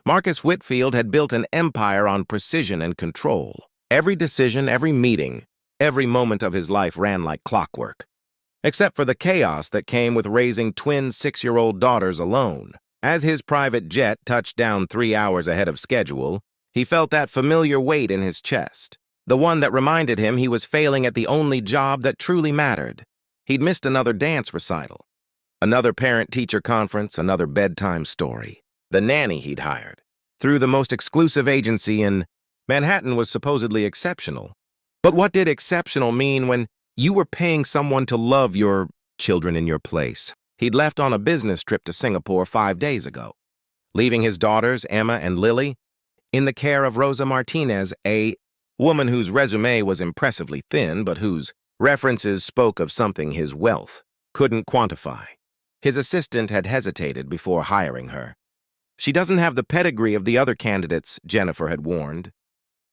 Marcus Whitfield had built an empire on precision and control. Every decision, every meeting, every moment of his life ran like clockwork. Except for the chaos that came with raising twin 6-year-old daughters alone. As his private jet touched down 3 hours ahead of schedule, he felt that familiar weight in his chest, the one that reminded him he was failing at the only job that truly mattered. He'd missed another dance recital, another parent-teacher conference, another bedtime story. The nanny he'd hired, through the most exclusive agency in Manhattan, was supposedly exceptional. But what did exceptional mean when you were paying someone to love your children in your place? He'd left on a business trip to Singapore 5 days ago, leaving his daughters, Emma and Lily, in the care of Rosa Martinez, a woman whose resume was impressively thin, but whose references spoke of something his wealth couldn't quantify. His assistant had hesitated before hiring her. "She doesn't have the pedigree of the other candidates," Jennifer had warned.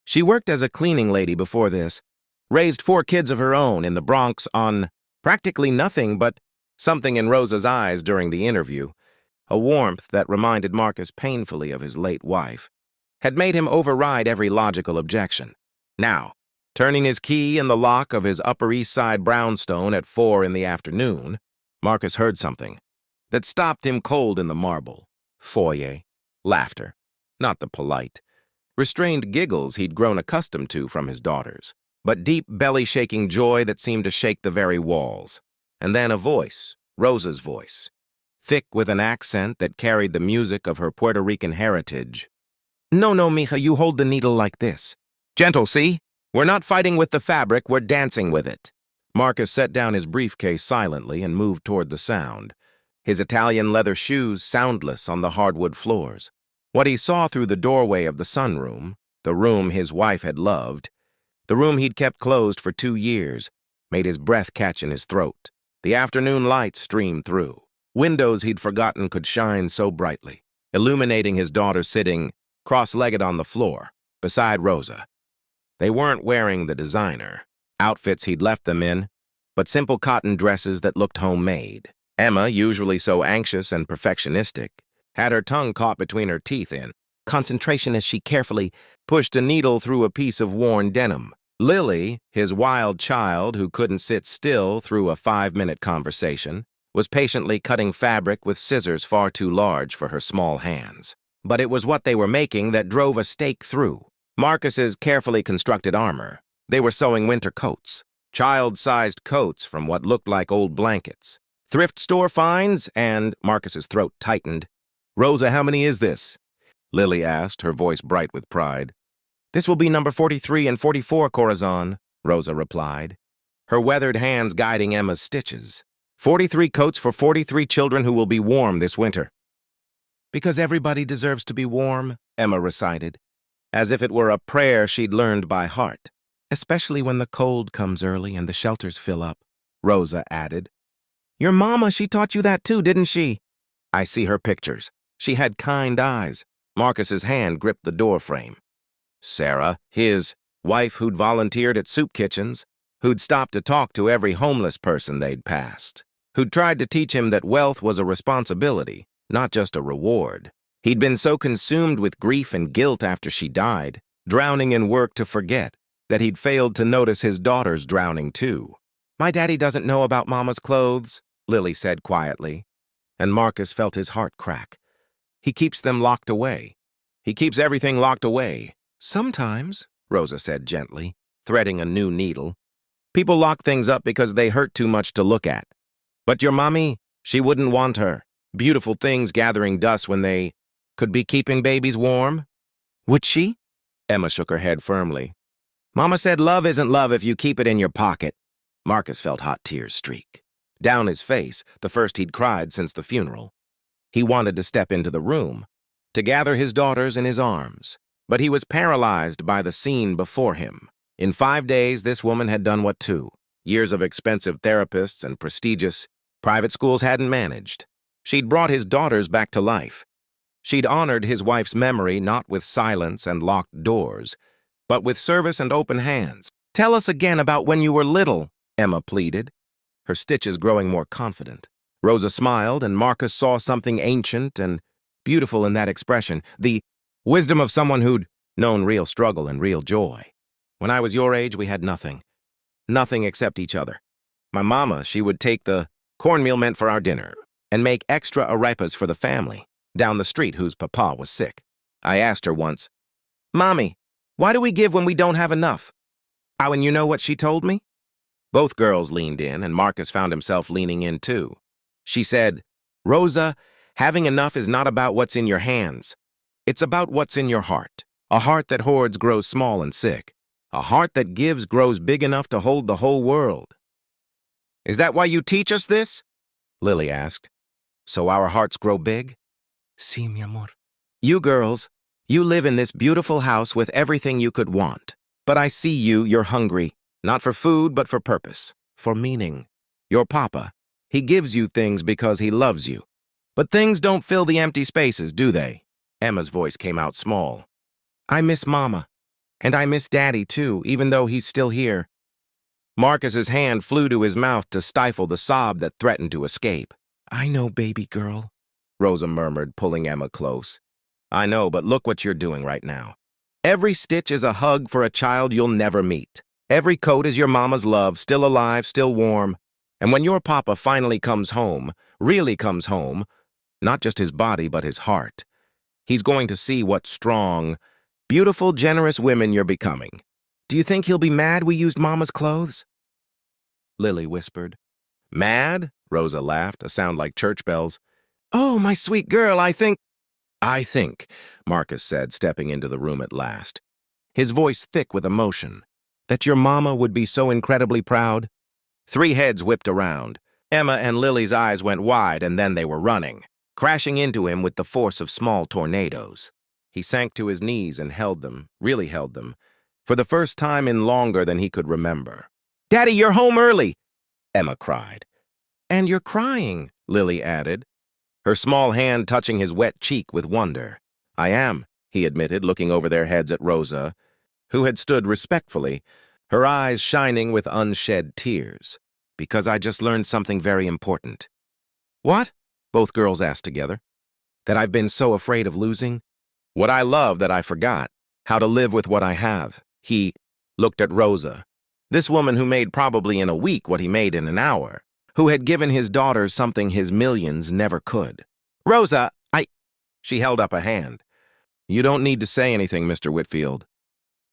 She worked as a cleaning lady before this, raised 4 kids of her own in the Bronx on practically nothing but something in Rosa's eyes during the interview, a warmth that reminded Marcus painfully of his late wife, had made him override every logical objection. Now, turning his key in the lock of his Upper East Side brownstone at 4 in the afternoon, Marcus heard something that stopped him cold in the marble. Foyer, laughter, not the polite, restrained giggles he'd grown accustomed to from his daughters, but deep belly-shaking joy that seemed to shake the very walls. And then a voice, Rosa's voice, thick with an accent that carried the music of her Puerto Rican heritage. "No, mija, you hold the needle like this. Gentle, see? We're not fighting with the fabric, we're dancing with it." Marcus set down his briefcase silently and moved toward the sound, his Italian leather shoes soundless on the hardwood floors. What he saw through the doorway of the sunroom, the room his wife had loved, the room he'd kept closed for 2 years, made his breath catch in his throat. The afternoon light streamed through. Windows he'd forgotten could shine so brightly, illuminating his daughter sitting cross-legged on the floor, beside Rosa. They weren't wearing the designer outfits he'd left them in, but simple cotton dresses that looked homemade. Emma, usually so anxious and perfectionistic, had her tongue caught between her teeth in concentration as she carefully pushed a needle through a piece of worn denim. Lily, his wild child who couldn't sit still through a 5-minute conversation, was patiently cutting fabric with scissors far too large for her small hands. But it was what they were making that drove a stake through Marcus's carefully constructed armor. They were sewing winter coats, child-sized coats from what looked like old blankets. Thrift store finds, and Marcus's throat tightened. "Rosa, how many is this?" Lily asked, her voice bright with pride. "This will be number 43 and 44, Corazon," Rosa replied, her weathered hands guiding Emma's stitches. 43 coats for 43 children who will be warm this winter." "Because everybody deserves to be warm," Emma recited, as if it were a prayer she'd learned by heart. "Especially when the cold comes early and the shelters fill up," Rosa added. "Your mama, she taught you that too, didn't she?" "I see her pictures. She had kind eyes." Marcus's hand gripped the doorframe. Sarah, his wife who'd volunteered at soup kitchens, who'd stopped to talk to every homeless person they'd passed, who'd tried to teach him that wealth was a responsibility, not just a reward. He'd been so consumed with grief and guilt after she died, drowning in work to forget, that he'd failed to notice his daughters drowning too. "My daddy doesn't know about Mama's clothes," Lily said quietly, and Marcus felt his heart crack. "He keeps them locked away. He keeps everything locked away." "Sometimes," Rosa said gently, threading a new needle, "people lock things up because they hurt too much to look at. But your mommy, she wouldn't want her beautiful things gathering dust when they could be keeping babies warm." "Would she?" Emma shook her head firmly. "Mama said love isn't love if you keep it in your pocket." Marcus felt hot tears streak down his face, the first he'd cried since the funeral. He wanted to step into the room, to gather his daughters in his arms, but he was paralyzed by the scene before him. In 5 days, this woman had done what 2 years of expensive therapists and prestigious private schools hadn't managed. She'd brought his daughters back to life. She'd honored his wife's memory not with silence and locked doors, but with service and open hands. "Tell us again about when you were little," Emma pleaded, her stitches growing more confident. Rosa smiled, and Marcus saw something ancient and beautiful in that expression, the Wisdom of someone who'd known real struggle and real joy. When I was your age, we had nothing. Nothing except each other. My mama, she would take the cornmeal meant for our dinner and make extra arepas for the family down the street whose papa was sick. I asked her once, "Mommy, why do we give when we don't have enough?" Oh, and you know what she told me? Both girls leaned in, and Marcus found himself leaning in too. She said, "Rosa, having enough is not about what's in your hands. It's about what's in your heart. A heart that hoards grows small and sick. A heart that gives grows big enough to hold the whole world." "Is that why you teach us this?" Lily asked. "So our hearts grow big?" "Sí, mi amor." "You girls, you live in this beautiful house with everything you could want. But I see you're hungry, not for food, but for purpose, for meaning. Your papa, he gives you things because he loves you. But things don't fill the empty spaces, do they?" Emma's voice came out small. "I miss Mama, and I miss Daddy too, even though he's still here." Marcus's hand flew to his mouth to stifle the sob that threatened to escape. "I know, baby girl," Rosa murmured, pulling Emma close. "I know, but look what you're doing right now. Every stitch is a hug for a child you'll never meet. Every coat is your mama's love, still alive, still warm. And when your papa finally comes home, really comes home, not just his body, but his heart, he's going to see what strong, beautiful, generous women you're becoming. Do you think he'll be mad we used Mama's clothes?" Lily whispered. "Mad?" Rosa laughed, a sound like church bells. "Oh, my sweet girl, I think—" "I think," Marcus said, stepping into the room at last, his voice thick with emotion, "that your mama would be so incredibly proud." 3 heads whipped around. Emma and Lily's eyes went wide, and then they were running, crashing into him with the force of small tornadoes. He sank to his knees and held them, really held them, for the first time in longer than he could remember. "Daddy, you're home early," Emma cried. "And you're crying," Lily added, her small hand touching his wet cheek with wonder. "I am," he admitted, looking over their heads at Rosa, who had stood respectfully, her eyes shining with unshed tears, "because I just learned something very important." "What?" both girls asked together. "That I've been so afraid of losing. What I love that I forgot. How to live with what I have." He looked at Rosa, this woman who made probably in a week what he made in an hour, who had given his daughters something his millions never could. "Rosa, She held up a hand. "You don't need to say anything, Mr. Whitfield."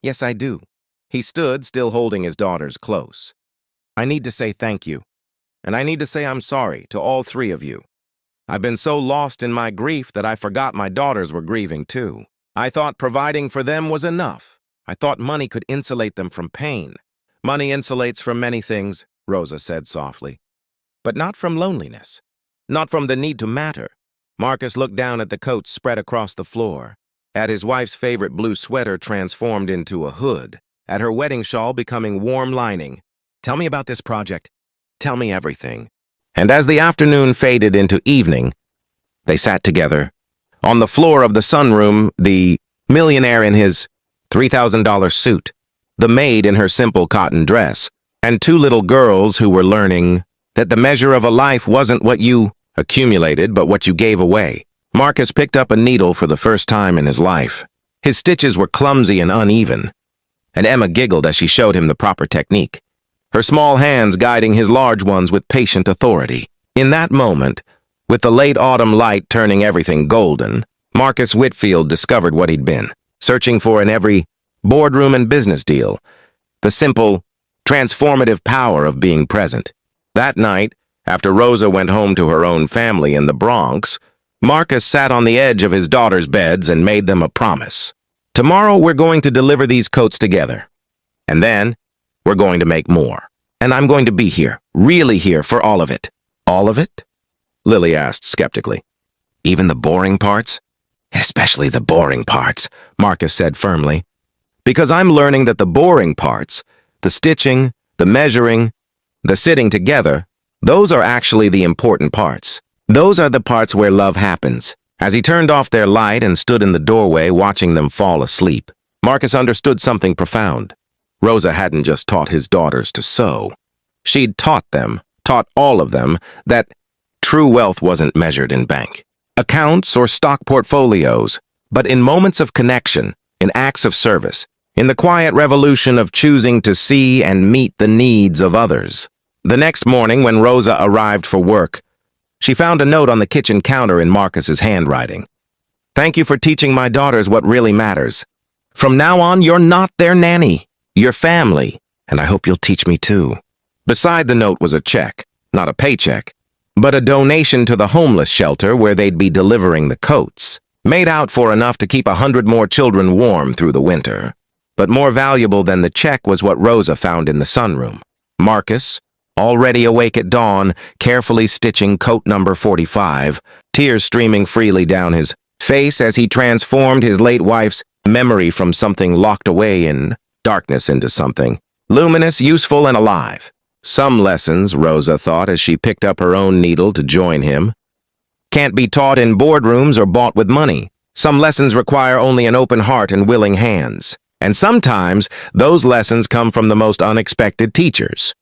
"Yes, I do." He stood, still holding his daughters close. "I need to say thank you, and I need to say I'm sorry to all 3 of you. I've been so lost in my grief that I forgot my daughters were grieving too. I thought providing for them was enough. I thought money could insulate them from pain. Money insulates from many things," Rosa said softly, "but not from loneliness, not from the need to matter." Marcus looked down at the coats spread across the floor, at his wife's favorite blue sweater transformed into a hood, at her wedding shawl becoming warm lining. "Tell me about this project. Tell me everything." And as the afternoon faded into evening, they sat together. On the floor of the sunroom, the millionaire in his $3,000 suit, the maid in her simple cotton dress, and 2 little girls who were learning that the measure of a life wasn't what you accumulated, but what you gave away. Marcus picked up a needle for the first time in his life. His stitches were clumsy and uneven, and Emma giggled as she showed him the proper technique, her small hands guiding his large ones with patient authority. In that moment, with the late autumn light turning everything golden, Marcus Whitfield discovered what he'd been searching for in every boardroom and business deal, the simple, transformative power of being present. That night, after Rosa went home to her own family in the Bronx, Marcus sat on the edge of his daughters' beds and made them a promise. "Tomorrow we're going to deliver these coats together. And then we're going to make more. And I'm going to be here, really here for all of it." "All of it?" Lily asked skeptically. "Even the boring parts?" "Especially the boring parts," Marcus said firmly. "Because I'm learning that the boring parts, the stitching, the measuring, the sitting together, those are actually the important parts. Those are the parts where love happens." As he turned off their light and stood in the doorway watching them fall asleep, Marcus understood something profound. Rosa hadn't just taught his daughters to sew. She'd taught them, taught all of them, that true wealth wasn't measured in bank accounts or stock portfolios, but in moments of connection, in acts of service, in the quiet revolution of choosing to see and meet the needs of others. The next morning, when Rosa arrived for work, she found a note on the kitchen counter in Marcus's handwriting. "Thank you for teaching my daughters what really matters. From now on, you're not their nanny. You're family, and I hope you'll teach me too." Beside the note was a check, not a paycheck, but a donation to the homeless shelter where they'd be delivering the coats, made out for enough to keep 100 more children warm through the winter. But more valuable than the check was what Rosa found in the sunroom. Marcus, already awake at dawn, carefully stitching coat number 45, tears streaming freely down his face as he transformed his late wife's memory from something locked away in darkness into something luminous, useful, and alive. Some lessons, Rosa thought as she picked up her own needle to join him, can't be taught in boardrooms or bought with money. Some lessons require only an open heart and willing hands. And sometimes those lessons come from the most unexpected teachers.